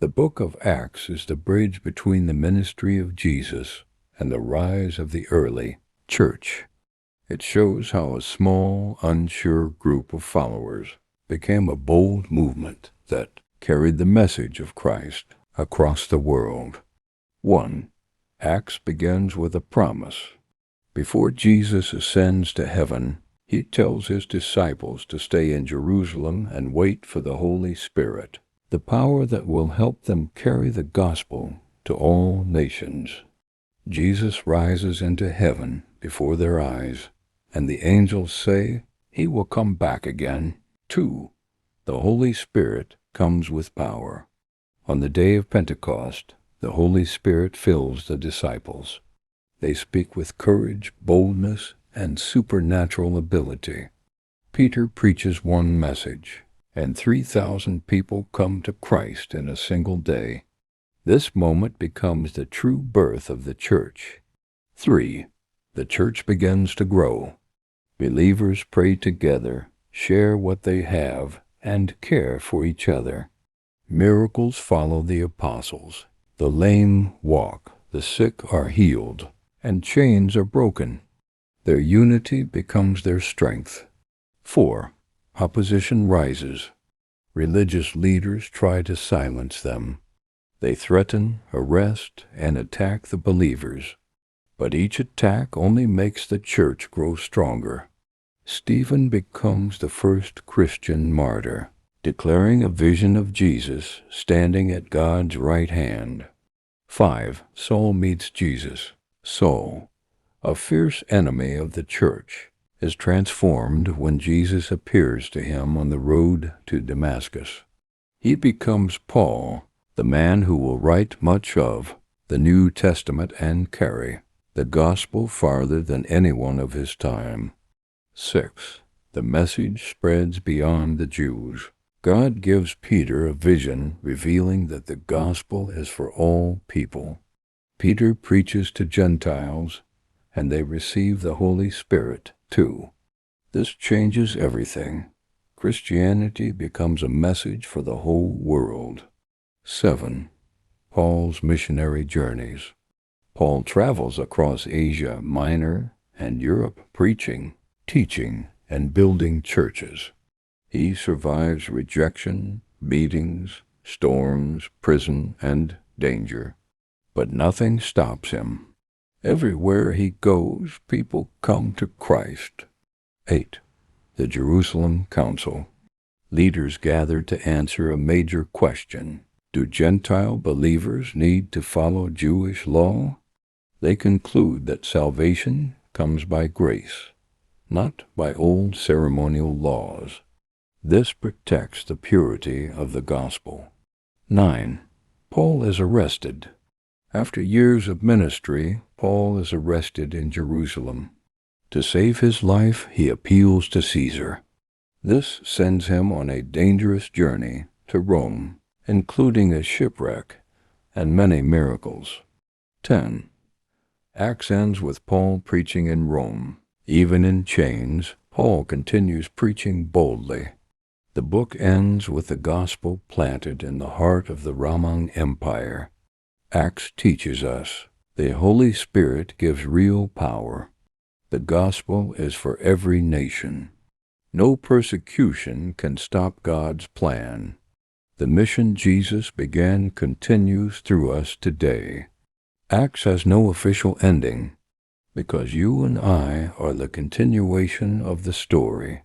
The book of Acts is the bridge between the ministry of Jesus and the rise of the early church. It shows how a small, unsure group of followers became a bold movement that carried the message of Christ across the world. 1. Acts begins with a promise. Before Jesus ascends to heaven, he tells his disciples to stay in Jerusalem and wait for the Holy Spirit, the power that will help them carry the gospel to all nations. Jesus rises into heaven before their eyes, and the angels say he will come back again. 2. The Holy Spirit comes with power. On the day of Pentecost, the Holy Spirit fills the disciples. They speak with courage, boldness, and supernatural ability. Peter preaches one message, and 3,000 people come to Christ in a single day. This moment becomes the true birth of the church. 3. The church begins to grow. Believers pray together, share what they have, and care for each other. Miracles follow the apostles. The lame walk, the sick are healed, and chains are broken. Their unity becomes their strength. 4. Opposition rises. Religious leaders try to silence them. They threaten, arrest, and attack the believers. But each attack only makes the church grow stronger. Stephen becomes the first Christian martyr, declaring a vision of Jesus standing at God's right hand. 5. Saul meets Jesus. Saul, a fierce enemy of the church, is transformed when Jesus appears to him on the road to Damascus. He becomes Paul, the man who will write much of the New Testament and carry the gospel farther than anyone of his time. 6. The message spreads beyond the Jews. God gives Peter a vision revealing that the gospel is for all people. Peter preaches to Gentiles, and they receive the Holy Spirit too. This changes everything. Christianity becomes a message for the whole world. 7. Paul's missionary journeys. Paul travels across Asia Minor and Europe preaching, teaching, and building churches. He survives rejection, beatings, storms, prison, and danger. But nothing stops him. Everywhere he goes, people come to Christ. 8. The Jerusalem Council. Leaders gather to answer a major question. Do Gentile believers need to follow Jewish law? They conclude that salvation comes by grace, not by old ceremonial laws. This protects the purity of the gospel. 9. Paul is arrested. After years of ministry, Paul is arrested in Jerusalem. To save his life, he appeals to Caesar. This sends him on a dangerous journey to Rome, including a shipwreck and many miracles. 10. Acts ends with Paul preaching in Rome. Even in chains, Paul continues preaching boldly. The book ends with the gospel planted in the heart of the Roman Empire. Acts teaches us the Holy Spirit gives real power. The gospel is for every nation. No persecution can stop God's plan. The mission Jesus began continues through us today. Acts has no official ending, because you and I are the continuation of the story.